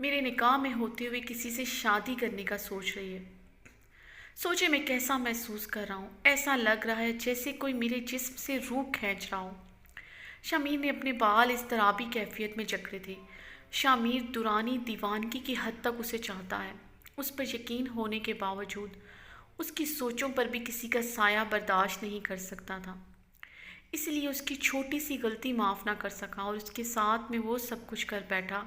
میرے نکاح میں ہوتے ہوئے کسی سے شادی کرنے کا سوچ رہی ہے۔ سوچے میں کیسا محسوس کر رہا ہوں، ایسا لگ رہا ہے جیسے کوئی میرے جسم سے روح کھینچ رہا ہو۔ شمیر نے اپنے بال اضطرابی کیفیت میں جکڑے تھے۔ شمیر دورانی دیوانگی کی حد تک اسے چاہتا ہے۔ اس پر یقین ہونے کے باوجود اس کی سوچوں پر بھی کسی کا سایہ برداشت نہیں کر سکتا تھا، اس لیے اس کی چھوٹی سی غلطی معاف نہ کر سکا اور اس کے ساتھ میں وہ سب کچھ کر بیٹھا۔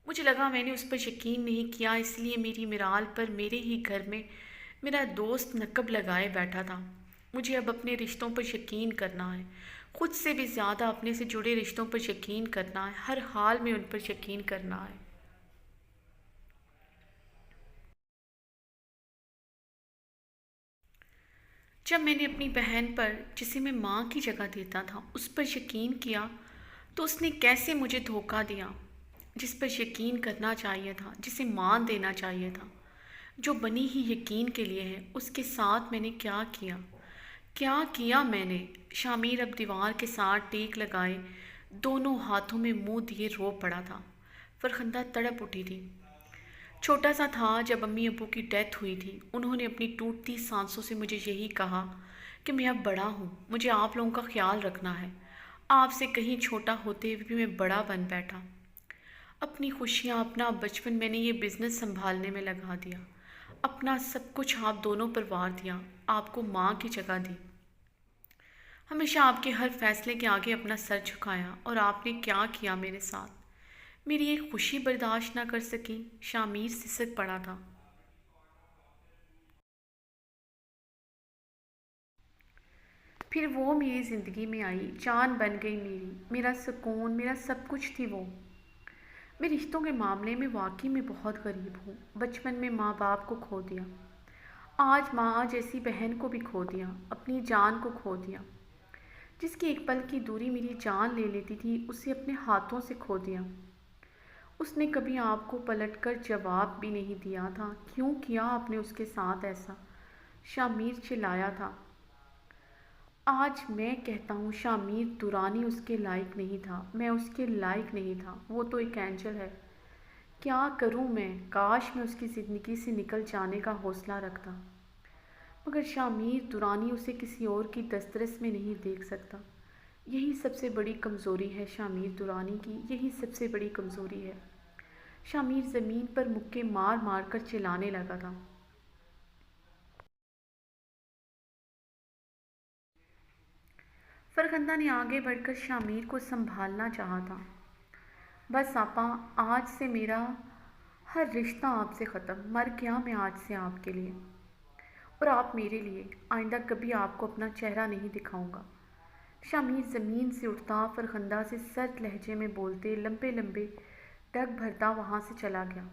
مجھے لگا میں نے اس پر یقین نہیں کیا، اس لیے میری مرال پر میرے ہی گھر میں میرا دوست نقب لگائے بیٹھا تھا۔ مجھے اب اپنے رشتوں پر یقین کرنا ہے، خود سے بھی زیادہ اپنے سے جڑے رشتوں پر یقین کرنا ہے، ہر حال میں ان پر یقین کرنا ہے۔ جب میں نے اپنی بہن پر، جسے میں ماں کی جگہ دیتا تھا، اس پر یقین کیا تو اس نے کیسے مجھے دھوکہ دیا۔ جس پر یقین کرنا چاہیے تھا، جسے مان دینا چاہیے تھا، جو بنی ہی یقین کے لیے ہے، اس کے ساتھ میں نے کیا کیا، کیا کیا میں نے۔ شامیر اب دیوار کے ساتھ ٹیک لگائے دونوں ہاتھوں میں منہ دیے رو پڑا تھا۔ فرخندہ تڑپ اٹھی تھی۔ چھوٹا سا تھا جب امی ابو کی ڈیتھ ہوئی تھی۔ انہوں نے اپنی ٹوٹتی سانسوں سے مجھے یہی کہا کہ میں اب بڑا ہوں، مجھے آپ لوگوں کا خیال رکھنا ہے۔ آپ سے کہیں چھوٹا ہوتے ہوئے بھی میں بڑا بن بیٹھا۔ اپنی خوشیاں، اپنا بچپن میں نے یہ بزنس سنبھالنے میں لگا دیا، اپنا سب کچھ آپ دونوں پر وار دیا، آپ کو ماں کی جگہ دی، ہمیشہ آپ کے ہر فیصلے کے آگے اپنا سر جھکایا، اور آپ نے کیا کیا میرے ساتھ؟ میری ایک خوشی برداشت نہ کر سکی؟ شامیر سسک پڑا تھا۔ پھر وہ میری زندگی میں آئی، جان بن گئی میری، میرا سکون، میرا سب کچھ تھی وہ۔ میں رشتوں کے معاملے میں واقعی میں بہت غریب ہوں۔ بچپن میں ماں باپ کو کھو دیا، آج ماں جیسی بہن کو بھی کھو دیا، اپنی جان کو کھو دیا۔ جس کی ایک پل کی دوری میری جان لے لیتی تھی، اسے اپنے ہاتھوں سے کھو دیا۔ اس نے کبھی آپ کو پلٹ کر جواب بھی نہیں دیا تھا، کیوں کیا آپ نے اس کے ساتھ ایسا؟ شامیر چلایا تھا۔ آج میں کہتا ہوں شامیر دورانی اس کے لائق نہیں تھا، میں اس کے لائق نہیں تھا، وہ تو ایک اینجل ہے۔ کیا کروں میں؟ کاش میں اس کی زندگی سے نکل جانے کا حوصلہ رکھتا، مگر شامیر دورانی اسے کسی اور کی دسترس میں نہیں دیکھ سکتا۔ یہی سب سے بڑی کمزوری ہے شامیر دورانی کی، یہی سب سے بڑی کمزوری ہے۔ شامیر زمین پر مکے مار مار کر چلانے لگا تھا۔ فرخندہ نے آگے بڑھ کر شامیر کو سنبھالنا چاہا تھا۔ بس آپا، آج سے میرا ہر رشتہ آپ سے ختم، مر گیا میں آج سے آپ کے لیے، اور آپ میرے لیے۔ آئندہ کبھی آپ کو اپنا چہرہ نہیں دکھاؤں گا۔ شامیر زمین سے اٹھتا، فرخندہ سے سرد لہجے میں بولتے لمبے لمبے ڈگ بھرتا وہاں سے چلا گیا۔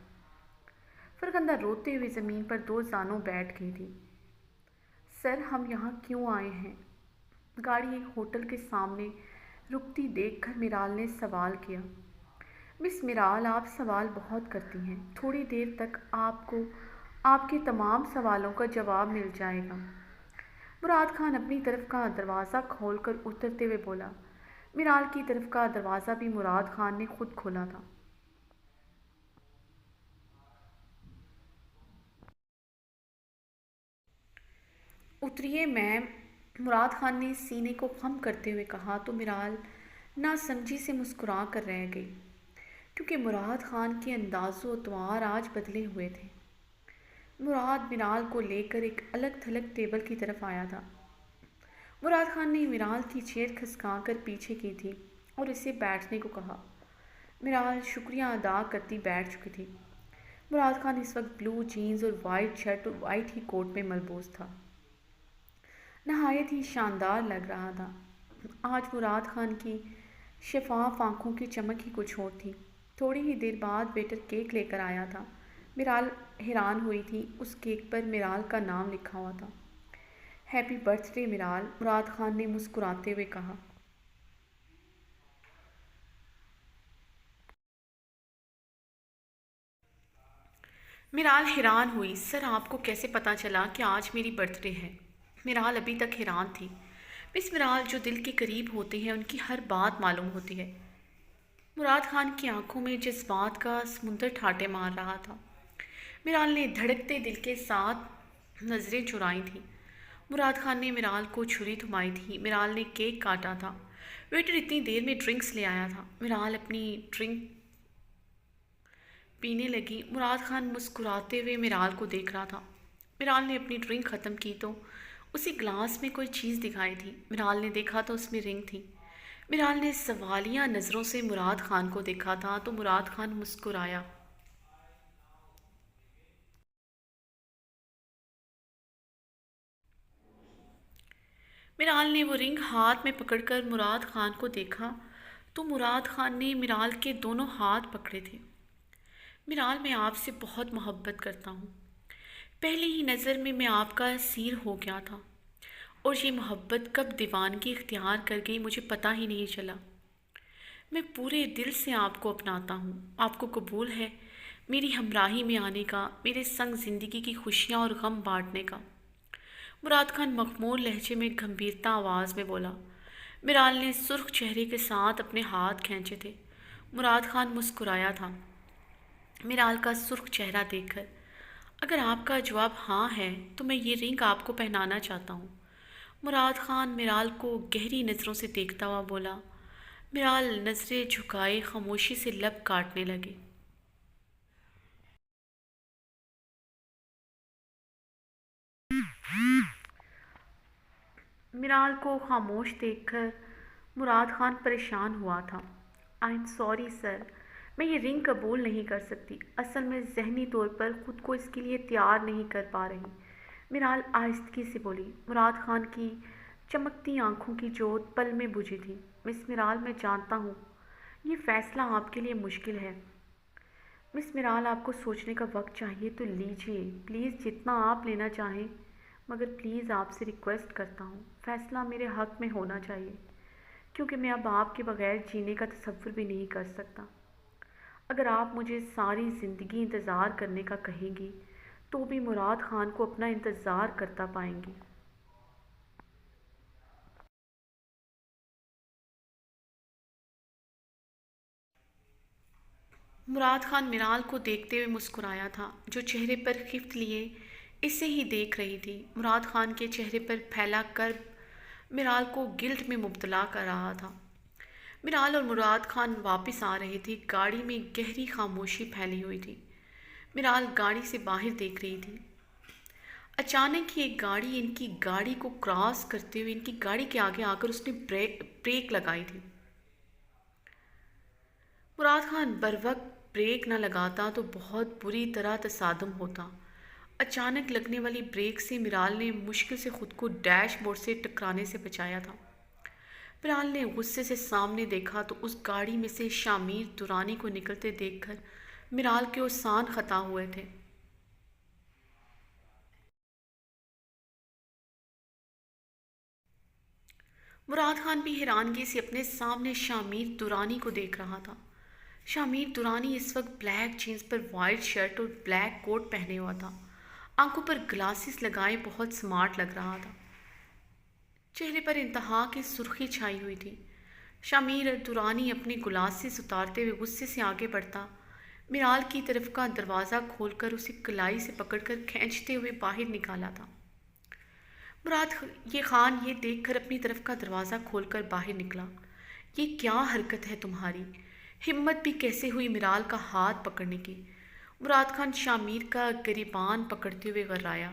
فرخندہ روتے ہوئے زمین پر دو زانوں بیٹھ گئی تھی۔ سر، ہم یہاں کیوں آئے ہیں؟ گاڑی ایک ہوٹل کے سامنے رکتی دیکھ کر میرال نے سوال کیا۔ مس میرال، آپ سوال بہت کرتی ہیں، تھوڑی دیر تک آپ کو آپ کے تمام سوالوں کا جواب مل جائے گا۔ مراد خان اپنی طرف کا دروازہ کھول کر اترتے ہوئے بولا۔ میرال کی طرف کا دروازہ بھی مراد خان نے خود کھولا تھا۔ اتریے میم، مراد خان نے سینے کو خم کرتے ہوئے کہا تو میرال ناسمجھی سے مسکرا کر رہ گئی، کیونکہ مراد خان کے انداز و اطوار آج بدلے ہوئے تھے۔ مراد میرال کو لے کر ایک الگ تھلگ ٹیبل کی طرف آیا تھا۔ مراد خان نے میرال کی چیئر کھسکا کر پیچھے کی تھی اور اسے بیٹھنے کو کہا۔ میرال شکریہ ادا کرتی بیٹھ چکی تھی۔ مراد خان اس وقت بلو جینز اور وائٹ شرٹ اور وائٹ ہی کوٹ میں ملبوس تھا، نہایت ہی شاندار لگ رہا تھا۔ آج مراد خان کی شفاف آنکھوں کی چمک ہی کچھ اور تھی۔ تھوڑی ہی دیر بعد ویٹر کیک لے کر آیا تھا۔ میرال حیران ہوئی تھی، اس کیک پر میرال کا نام لکھا ہوا تھا۔ Happy birth day میرال، Murad Khan نے مسکراتے ہوئے کہا۔ میرال حیران ہوئی، سر آپ کو کیسے پتہ چلا کہ آج میری برتھ ڈے ہے؟ میرال ابھی تک حیران تھی۔ مس میرال، جو دل کے قریب ہوتے ہیں ان کی ہر بات معلوم ہوتی ہے۔ مراد خان کی آنکھوں میں جذبات کا سمندر ٹھاٹے مار رہا تھا۔ میرال نے دھڑکتے دل کے ساتھ نظریں چرائی تھیں۔ مراد خان نے میرال کو چھری تھمائی تھی۔ میرال نے کیک کاٹا تھا۔ ویٹر اتنی دیر میں ڈرنکس لے آیا تھا۔ میرال اپنی ڈرنک پینے لگی۔ مراد خان مسکراتے ہوئے میرال کو دیکھ رہا تھا۔ میرال نے اپنی ڈرنک ختم کی تو اسی گلاس میں کوئی چیز دکھائی تھی۔ میرال نے دیکھا تو اس میں رنگ تھی۔ میرال نے سوالیہ نظروں سے مراد خان کو دیکھا تھا تو مراد خان مسکرایا۔ میرال نے وہ رنگ ہاتھ میں پکڑ کر مراد خان کو دیکھا تو مراد خان نے میرال کے دونوں ہاتھ پکڑے تھے۔ میرال، میں آپ سے بہت محبت کرتا ہوں۔ پہلی ہی نظر میں آپ کا اسیر ہو گیا تھا، اور یہ محبت کب دیوانگی اختیار کر گئی مجھے پتہ ہی نہیں چلا۔ میں پورے دل سے آپ کو اپناتا ہوں۔ آپ کو قبول ہے میری ہمراہی میں آنے کا، میرے سنگ زندگی کی خوشیاں اور غم بانٹنے کا؟ مراد خان مخمور لہجے میں گمبھیرتا آواز میں بولا۔ میرال نے سرخ چہرے کے ساتھ اپنے ہاتھ کھینچے تھے۔ مراد خان مسکرایا تھا میرال کا سرخ چہرہ دیکھ کر۔ اگر آپ کا جواب ہاں ہے تو میں یہ رنگ آپ کو پہنانا چاہتا ہوں۔ مراد خان میرال کو گہری نظروں سے دیکھتا ہوا بولا۔ میرال نظریں جھکائے خاموشی سے لب کاٹنے لگے۔ میرال کو خاموش دیکھ کر مراد خان پریشان ہوا تھا۔ آئی ایم سوری سر، میں یہ رنگ قبول نہیں کر سکتی۔ اصل میں ذہنی طور پر خود کو اس کے لیے تیار نہیں کر پا رہی، میرال آہستگی سے بولی۔ مراد خان کی چمکتی آنکھوں کی جوت پل میں بجھی تھی۔ مس میرال، میں جانتا ہوں یہ فیصلہ آپ کے لیے مشکل ہے۔ مس میرال، آپ کو سوچنے کا وقت چاہیے تو لیجیے، پلیز جتنا آپ لینا چاہیں، مگر پلیز آپ سے ریکویسٹ کرتا ہوں، فیصلہ میرے حق میں ہونا چاہیے، کیونکہ میں اب آپ کے بغیر جینے کا تصور بھی نہیں کر سکتا۔ اگر آپ مجھے ساری زندگی انتظار کرنے کا کہیں گی تو بھی مراد خان کو اپنا انتظار کرتا پائیں گی۔ مراد خان میرال کو دیکھتے ہوئے مسکرایا تھا، جو چہرے پر خفت لیے اسے ہی دیکھ رہی تھی۔ مراد خان کے چہرے پر پھیلا کرب میرال کو گلٹ میں مبتلا کر رہا تھا۔ میرال اور مراد خان واپس آ رہے تھے۔ گاڑی میں گہری خاموشی پھیلی ہوئی تھی۔ میرال گاڑی سے باہر دیکھ رہی تھی۔ اچانک ہی ایک گاڑی ان کی گاڑی کو کراس کرتے ہوئے ان کی گاڑی کے آگے آ کر اس نے بریک لگائی تھی۔ مراد خان بروقت بریک نہ لگاتا تو بہت بری طرح تصادم ہوتا۔ اچانک لگنے والی بریک سے میرال نے مشکل سے خود کو ڈیش بورڈ سے ٹکرانے سے بچایا تھا۔ میرال نے غصے سے سامنے دیکھا تو اس گاڑی میں سے شامیر درانی کو نکلتے دیکھ کر میرال کے اوسان خطا ہوئے تھے۔ مراد خان بھی حیرانگی سے اپنے سامنے شامیر درانی کو دیکھ رہا تھا۔ شامیر درانی اس وقت بلیک جینز پر وائٹ شرٹ اور بلیک کوٹ پہنے ہوا تھا۔ آنکھوں پر گلاسز لگائے بہت سمارٹ لگ رہا تھا۔ چہرے پر انتہا کی سرخی چھائی ہوئی تھی۔ شامیر درانی اپنے گلاسز اتارتے ہوئے غصے سے آگے بڑھتا میرال کی طرف کا دروازہ کھول کر اسے کلائی سے پکڑ کر کھینچتے ہوئے باہر نکالا تھا۔ یہ خان یہ دیکھ کر اپنی طرف کا دروازہ کھول کر باہر نکلا۔ یہ کیا حرکت ہے تمہاری؟ ہمت بھی کیسے ہوئی میرال کا ہاتھ پکڑنے کی؟ مراد خان شامیر کا گریبان پکڑتے ہوئے غرایا۔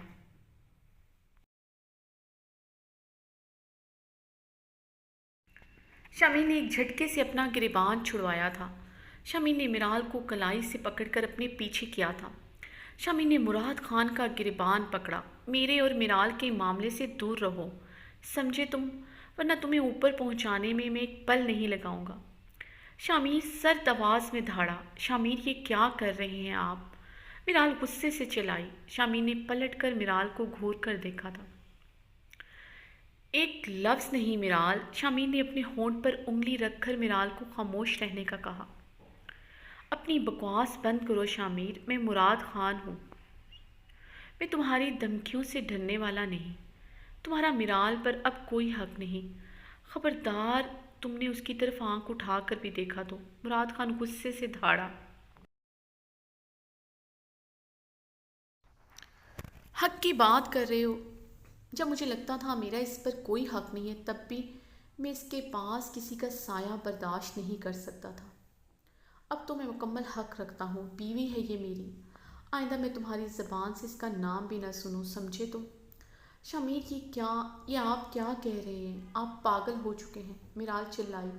شامیر نے ایک جھٹکے سے اپنا گریبان چھڑوایا تھا۔ شامیر نے میرال کو کلائی سے پکڑ کر اپنے پیچھے کیا تھا۔ شامیر نے مراد خان کا گریبان پکڑا۔ میرے اور میرال کے معاملے سے دور رہو، سمجھے تم، ورنہ تمہیں اوپر پہنچانے میں ایک پل نہیں لگاؤں گا۔ شامیر سرد آواز میں دھاڑا۔ شامیر، یہ کیا کر رہے ہیں آپ؟ میرال غصے سے چلائی۔ شامیر نے پلٹ کر میرال کو گھور کر دیکھا تھا۔ ایک لفظ نہیں میرال۔ شامیر نے اپنے ہونٹ پر انگلی رکھ کر میرال کو خاموش رہنے کا کہا۔ اپنی بکواس بند کرو شامیر، میں مراد خان ہوں۔ میں تمہاری دھمکیوں سے ڈرنے والا نہیں۔ تمہارا میرال پر اب کوئی حق نہیں۔ خبردار تم نے اس کی طرف آنکھ اٹھا کر بھی دیکھا تو؟ مراد خان غصے سے دھاڑا۔ حق کی بات کر رہے ہو؟ جب مجھے لگتا تھا میرا اس پر کوئی حق نہیں ہے تب بھی میں اس کے پاس کسی کا سایہ برداشت نہیں کر سکتا تھا۔ اب تو میں مکمل حق رکھتا ہوں، بیوی ہے یہ میری۔ آئندہ میں تمہاری زبان سے اس کا نام بھی نہ سنوں، سمجھے تو؟ شمیر یہ آپ کیا کہہ رہے ہیں؟ آپ پاگل ہو چکے ہیں، میرال چلائی۔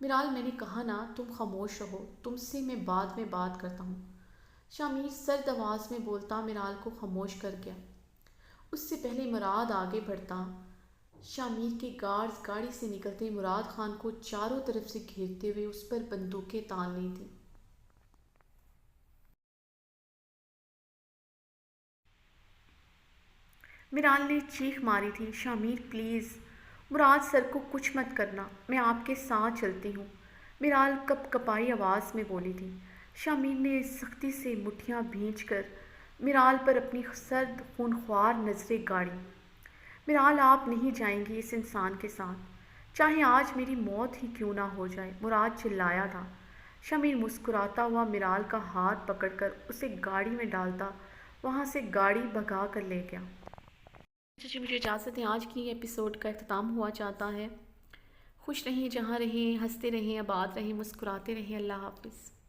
میرال میں نے کہا نا تم خاموش رہو، تم سے میں بعد میں بات کرتا ہوں۔ شمیر سرد آواز میں بولتا میرال کو خاموش کر گیا۔ اس سے پہلے مراد آگے بڑھتا شمیر کے گارڈز گاڑی سے نکلتے مراد خان کو چاروں طرف سے گھیرتے ہوئے اس پر بندوقیں تان لی تھیں۔ میرال نے چیخ ماری تھی، شمیر پلیز، مراد سر کو کچھ مت کرنا، میں آپ کے ساتھ چلتی ہوں، میرال کپ کپائی آواز میں بولی تھی۔ شمیر نے سختی سے مٹھیاں بھینچ کر میرال پر اپنی سرد خونخوار نظریں گاڑی۔ میرال آپ نہیں جائیں گی اس انسان کے ساتھ، چاہے آج میری موت ہی کیوں نہ ہو جائے، مراد چلایا تھا۔ شمیر مسکراتا ہوا میرال کا ہاتھ پکڑ کر اسے گاڑی میں ڈالتا وہاں سے گاڑی بھگا کر لے گیا۔ جی مجھے اجازت ہے، آج کی ایپیسوڈ کا اختتام ہوا چاہتا ہے۔ خوش رہیں، جہاں رہیں، ہنستے رہیں، آباد رہیں، مسکراتے رہیں۔ اللہ حافظ۔